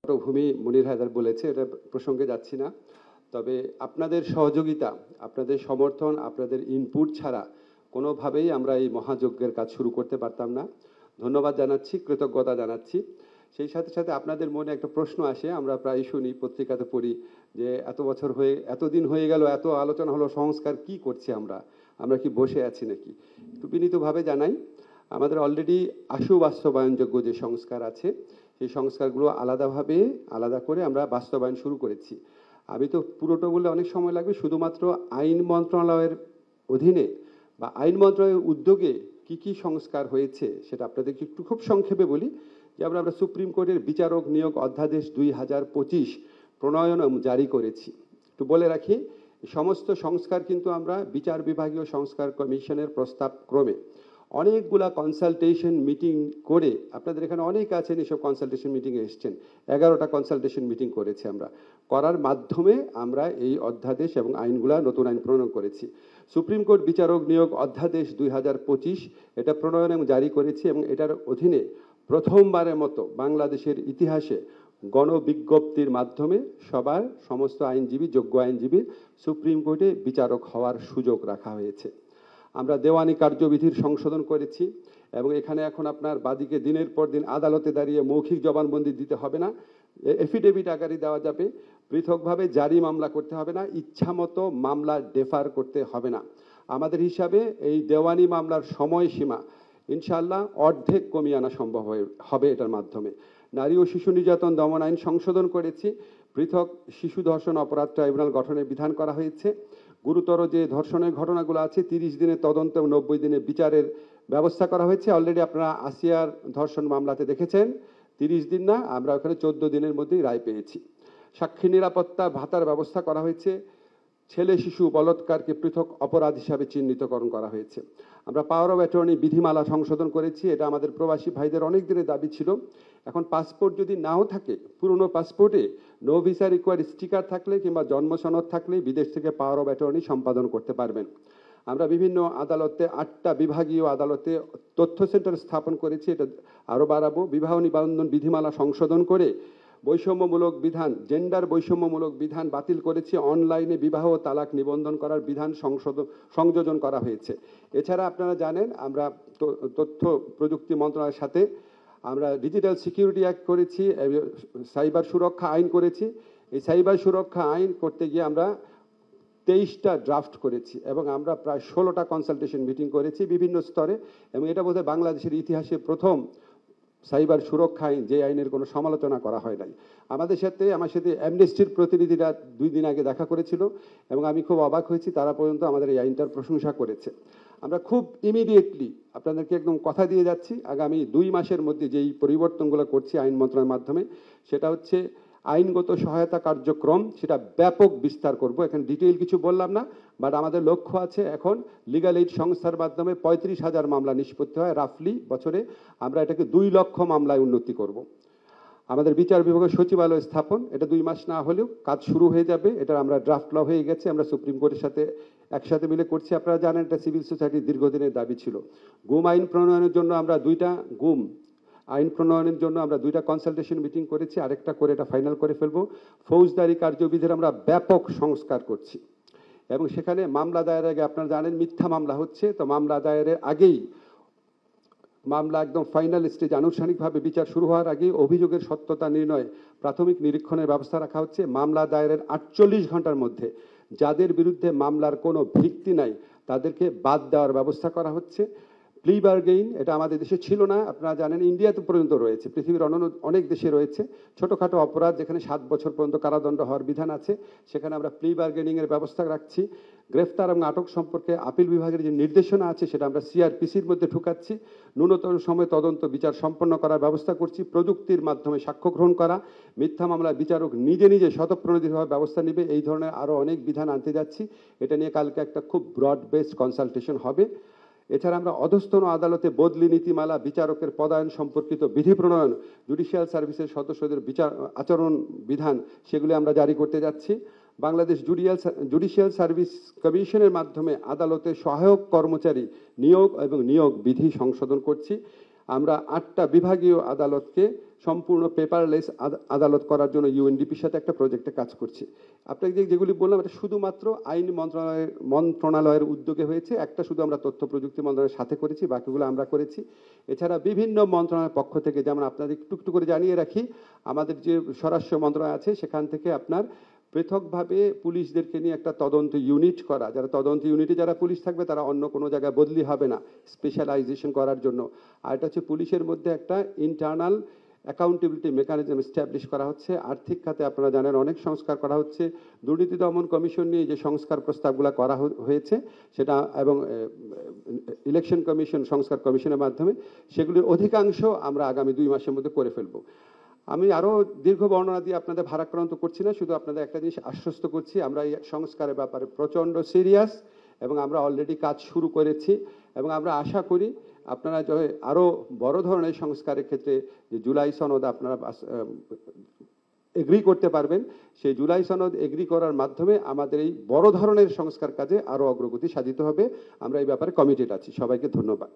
পটভূমি মনির হায়দার বলেছে, এটা প্রসঙ্গে যাচ্ছি না। তবে আপনাদের সহযোগিতা, আপনাদের সমর্থন, আপনাদের ইনপুট ছাড়া কোনোভাবেই আমরা এই মহাযজ্ঞের কাজ শুরু করতে পারতাম না। ধন্যবাদ জানাচ্ছি, কৃতজ্ঞতা জানাচ্ছি। সেই সাথে সাথে আপনাদের মনে একটা প্রশ্ন আসে, আমরা প্রায় শুনি, পত্রিকাতে পড়ি যে এতদিন হয়ে গেল, এত আলোচনা হলো, সংস্কার কি করছি আমরা, আমরা কি বসে আছি নাকি? একটু বিনীতভাবে জানাই, আমাদের অলরেডি আশু বাস্তবায়নযোগ্য যে সংস্কার আছে, সেই সংস্কারগুলো আলাদা করে আমরা বাস্তবায়ন শুরু করেছি। আমি তো পুরোটা বললে অনেক সময় লাগবে, শুধুমাত্র আইন মন্ত্রণালয়ের অধীনে বা আইন মন্ত্রণালয়ের উদ্যোগে কি কি সংস্কার হয়েছে সেটা আপনাদেরকে একটু খুব সংক্ষেপে বলি। যেমন আমরা সুপ্রিম কোর্টের বিচারক নিয়োগ অধ্যাদেশ 2025 প্রণয়ন জারি করেছি। একটু বলে রাখি, সমস্ত সংস্কার কিন্তু আমরা বিচার বিভাগীয় সংস্কার কমিশনের প্রস্তাব ক্রমে অনেকগুলা কনসালটেশন মিটিং করে, আপনাদের এখানে অনেক আছেন এসব কনসালটেশন মিটিংয়ে এসছেন, 11টা কনসালটেশন মিটিং করেছি আমরা, করার মাধ্যমে আমরা এই অধ্যাদেশ এবং আইনগুলা নতুন আইন প্রণয়ন করেছি। সুপ্রিম কোর্ট বিচারক নিয়োগ অধ্যাদেশ 2025 এটা প্রণয়ন এবং জারি করেছি, এবং এটার অধীনে প্রথমবারের মতো বাংলাদেশের ইতিহাসে গণবিজ্ঞপ্তির মাধ্যমে সমস্ত আইনজীবী, যোগ্য আইনজীবী সুপ্রিম কোর্টে বিচারক হওয়ার সুযোগ রাখা হয়েছে। আমরা দেওয়ানি কার্যবিধির সংশোধন করেছি, এবং এখানে এখন আপনার বাদীকে দিনের পর দিন আদালতে দাঁড়িয়ে মৌখিক জবানবন্দি দিতে হবে না, এফিডেভিট আকারে দেওয়া যাবে। পৃথকভাবে জারি মামলা করতে হবে না, ইচ্ছামতো মামলা ডেফার করতে হবে না। আমাদের হিসাবে এই দেওয়ানি মামলার সময়সীমা ইনশাআল্লাহ অর্ধেক কমিয়ে আনা সম্ভব হবে এটার মাধ্যমে। নারী ও শিশু নির্যাতন দমন আইন সংশোধন করেছি, পৃথক শিশু ধর্ষণ অপরাধ ট্রাইব্যুনাল গঠনের বিধান করা হয়েছে। গুরুতর যে ধর্ষণের ঘটনাগুলো আছে 30 দিনের তদন্ত এবং 90 দিনে বিচারের ব্যবস্থা করা হয়েছে। অলরেডি আপনারা আসিয়ার ধর্ষণ মামলাতে দেখেছেন 30 দিন না, আমরা ওখানে 14 দিনের মধ্যেই রায় পেয়েছি। সাক্ষী নিরাপত্তা ভাতার ব্যবস্থা করা হয়েছে। ছেলে শিশু বলাৎকারকে পৃথক অপরাধ হিসাবে চিহ্নিতকরণ করা হয়েছে। আমরা পাওয়ার অফ অ্যাটর্নি বিধিমালা সংশোধন করেছি, এটা আমাদের প্রবাসী ভাইদের অনেক দিনের দাবি ছিল। এখন পাসপোর্ট যদি নাও থাকে, পুরনো পাসপোর্টে নো ভিসা রিকোয়ার্ড স্টিকার থাকলে কিংবা জন্ম সনদ থাকলে বিদেশ থেকে পাওয়ার অফ অ্যাটর্নি সম্পাদন করতে পারবেন। আমরা বিভিন্ন আদালতে 8টা বিভাগীয় আদালতে তথ্য সেন্টার স্থাপন করেছি, এটা আরও বাড়াবো। বিবাহ নিবন্ধন বিধিমালা সংশোধন করে বৈষম্যমূলক বিধান, জেন্ডার বৈষম্যমূলক বিধান বাতিল করেছি। অনলাইনে বিবাহ ও তালাক নিবন্ধন করার বিধান সংযোজন করা হয়েছে। এছাড়া আপনারা জানেন আমরা তথ্য প্রযুক্তি মন্ত্রণালয়ের সাথে আমরা ডিজিটাল সিকিউরিটি অ্যাক্ট করেছি, সাইবার সুরক্ষা আইন করেছি। এই সাইবার সুরক্ষা আইন করতে গিয়ে আমরা 23টা ড্রাফট করেছি, এবং আমরা প্রায় 16টা কনসালটেশন মিটিং করেছি বিভিন্ন স্তরে, এবং এটা বোধহয় বাংলাদেশের ইতিহাসে প্রথম সাইবার সুরক্ষা আইন, যে আইনের কোনো সমালোচনা করা হয় নাই। আমার সাথে অ্যামনেস্টির প্রতিনিধিরা 2 দিন আগে দেখা করেছিল, এবং আমি খুব অবাক হয়েছি, তারা পর্যন্ত আমাদের এই আইনটার প্রশংসা করেছে। আমরা খুব ইমিডিয়েটলি আপনাদেরকে একদম কথা দিয়ে যাচ্ছি, আগামী 2 মাসের মধ্যে যেই পরিবর্তনগুলো করছি আইন মন্ত্রণালয়ের মাধ্যমে, সেটা হচ্ছে আইনগত সহায়তা কার্যক্রম, সেটা ব্যাপক বিস্তার করব। এখানে ডিটেইল কিছু বললাম না, বাট আমাদের লক্ষ্য আছে এখন লিগ্যাল এইড সংস্থার মাধ্যমে 35,000 মামলা নিষ্পত্তি হয় রাফলি বছরে, আমরা এটাকে 2 লক্ষ মামলায় উন্নতি করব। আমাদের বিচার বিভাগের সচিবালয় স্থাপন, এটা 2 মাস না হলেও কাজ শুরু হয়ে যাবে। এটা আমরা ড্রাফট ল হয়ে গেছে, আমরা সুপ্রিম কোর্টের সাথে একসাথে মিলে করছি। আপনারা জানেন এটা সিভিল সোসাইটির দীর্ঘদিনের দাবি ছিল। গুম আইন প্রণয়নের জন্য আমরা 2টা আইন প্রণয়নের জন্য আমরা 2টা কনসালটেশন মিটিং করেছি, আরেকটা করে এটা ফাইনাল করে ফেলবো। ফৌজদারি কার্যবিধির আমরা ব্যাপক সংস্কার করছি, এবং সেখানে মামলা দায়েরের আগে, আপনারা জানেন মিথ্যা মামলা হচ্ছে, তো মামলা দায়েরের আগেই, মামলা একদম ফাইনাল স্টেজ আনুষ্ঠানিকভাবে বিচার শুরু হওয়ার আগেই অভিযোগের সত্যতা নির্ণয় প্রাথমিক নিরীক্ষণের ব্যবস্থা রাখা হচ্ছে। মামলা দায়েরের 48 ঘন্টার মধ্যে যাদের বিরুদ্ধে মামলার কোনো ভিত্তি নাই তাদেরকে বাদ দেওয়ার ব্যবস্থা করা হচ্ছে। প্লি বার্গেইন, এটা আমাদের দেশে ছিল না, আপনারা জানেন ইন্ডিয়াতে পর্যন্ত রয়েছে, পৃথিবীর অনেক দেশে রয়েছে। ছোটোখাটো অপরাধ যেখানে 7 বছর পর্যন্ত কারাদণ্ড হওয়ার বিধান আছে, সেখানে আমরা প্লি বার্গেনিংয়ের ব্যবস্থা রাখছি। গ্রেফতার এবং আটক সম্পর্কে আপিল বিভাগের যে নির্দেশনা আছে সেটা আমরা সিআরপিসির মধ্যে ঢুকাচ্ছি। ন্যূনতম সময় তদন্ত বিচার সম্পন্ন করার ব্যবস্থা করছি। প্রযুক্তির মাধ্যমে সাক্ষ্য গ্রহণ করা, মিথ্যা মামলায় বিচারক নিজে স্বতঃপ্রণোদিতভাবে ব্যবস্থা নেবে, এই ধরনের আরও অনেক বিধান আনতে যাচ্ছি। এটা নিয়ে কালকে একটা খুব ব্রড বেসড কনসালটেশন হবে। এছাড়া আমরা অধস্তন আদালতে বদলি নীতিমালা, বিচারকের পদায়ন সম্পর্কিত বিধি প্রণয়ন, জুডিশিয়াল সার্ভিসের সদস্যদের আচরণ বিধান, সেগুলি আমরা জারি করতে যাচ্ছি। বাংলাদেশ জুডিশিয়াল সার্ভিস কমিশনের মাধ্যমে আদালতে সহায়ক কর্মচারী নিয়োগ এবং নিয়োগ বিধি সংশোধন করছি। আমরা 8টা বিভাগীয় আদালতকে সম্পূর্ণ পেপারলেস আদালত করার জন্য ইউএনডিপির সাথে একটা প্রজেক্টে কাজ করছি। আপনাকে যেগুলি বললাম এটা শুধুমাত্র আইন মন্ত্রণালয়ের উদ্যোগে হয়েছে। একটা শুধু আমরা তথ্য প্রযুক্তি মন্ত্রণালয়ের সাথে করেছি, বাকিগুলো আমরা করেছি। এছাড়া বিভিন্ন মন্ত্রণালয়ের পক্ষ থেকে, যেমন আপনাদের একটু করে জানিয়ে রাখি, আমাদের যে স্বরাষ্ট্র মন্ত্রণালয় আছে সেখান থেকে আপনার পৃথকভাবে পুলিশদেরকে নিয়ে একটা তদন্ত ইউনিট করা, যারা তদন্ত ইউনিটে যারা পুলিশ থাকবে তারা অন্য কোনো জায়গায় বদলি হবে না, স্পেশালাইজেশন করার জন্য। আর এটা হচ্ছে পুলিশের মধ্যে একটা ইন্টারনাল অ্যাকাউন্টেবিলিটি মেকানিজম এস্টাবলিশ করা হচ্ছে। আর্থিক খাতে আপনারা জানেন অনেক সংস্কার করা হচ্ছে। দুর্নীতি দমন কমিশন নিয়ে যে সংস্কার প্রস্তাবগুলো করা হয়েছে সেটা, এবং ইলেকশন কমিশন সংস্কার কমিশনের মাধ্যমে সেগুলির অধিকাংশ আমরা আগামী 2 মাসের মধ্যে করে ফেলবো। আমি আরও দীর্ঘ বর্ণনা দিয়ে আপনাদের ভারাক্রান্ত করছি না, শুধু আপনাদের একটা জিনিস আশ্বস্ত করছি, আমরা এই সংস্কারের ব্যাপারে প্রচণ্ড সিরিয়াস এবং আমরা অলরেডি কাজ শুরু করেছি। এবং আমরা আশা করি আপনারা আরও বড় ধরনের সংস্কারের ক্ষেত্রে যে জুলাই সনদ আপনারা এগ্রি করতে পারবেন, সেই জুলাই সনদ এগ্রি করার মাধ্যমে আমাদের এই বড় ধরনের সংস্কার কাজে আরও অগ্রগতি সাধিত হবে। আমরা এই ব্যাপারে কমিটেড আছি। সবাইকে ধন্যবাদ।